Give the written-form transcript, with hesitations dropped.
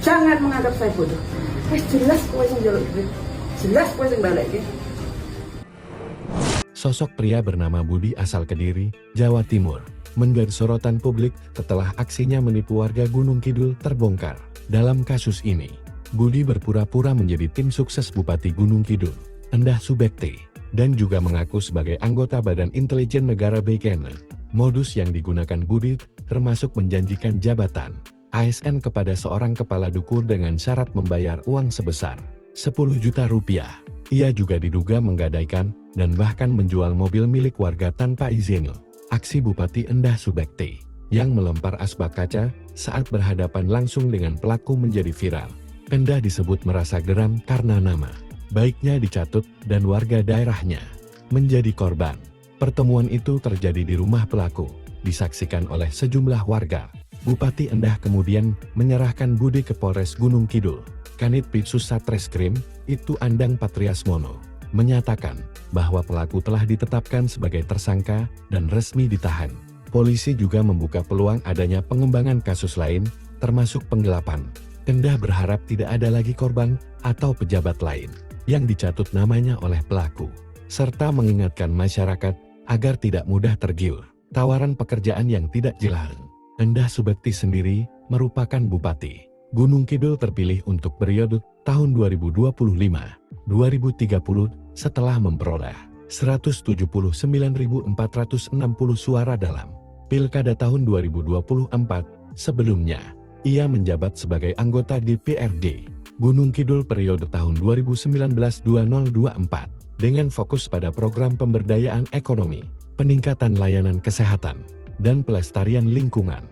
Jangan menganggap saya bodoh. Jelas kowe sing njaluk duit. Jelas kowe sing balik. Sosok pria bernama Budi asal Kediri, Jawa Timur, menjadi sorotan publik setelah aksinya menipu warga Gunung Kidul terbongkar. Dalam kasus ini, Budi berpura-pura menjadi tim sukses Bupati Gunung Kidul, Endah Subekti, dan juga mengaku sebagai anggota Badan Intelijen Negara BKN. Modus yang digunakan Budi termasuk menjanjikan jabatan ASN kepada seorang kepala dukur dengan syarat membayar uang sebesar 10 juta rupiah. Ia juga diduga menggadaikan dan bahkan menjual mobil milik warga tanpa izin. Aksi Bupati Endah Subekti yang melempar asbak kaca saat berhadapan langsung dengan pelaku menjadi viral. Endah disebut merasa geram karena nama baiknya dicatut dan warga daerahnya menjadi korban. Pertemuan itu terjadi di rumah pelaku, disaksikan oleh sejumlah warga. Bupati Endah kemudian menyerahkan Budi ke Polres Gunung Kidul. Kanit Pitsus Satreskrim, Ibtu Andang Patriasmono, menyatakan bahwa pelaku telah ditetapkan sebagai tersangka dan resmi ditahan. Polisi juga membuka peluang adanya pengembangan kasus lain, termasuk penggelapan. Endah berharap tidak ada lagi korban atau pejabat lain yang dicatut namanya oleh pelaku, serta mengingatkan masyarakat agar tidak mudah tergiur tawaran pekerjaan yang tidak jelas. Endah Subekti sendiri merupakan Bupati Gunung Kidul terpilih untuk periode tahun 2025-2030 setelah memperoleh 179.460 suara dalam Pilkada tahun 2024. Sebelumnya, ia menjabat sebagai anggota DPRD Gunung Kidul periode tahun 2019-2024 dengan fokus pada program pemberdayaan ekonomi, peningkatan layanan kesehatan, dan pelestarian lingkungan.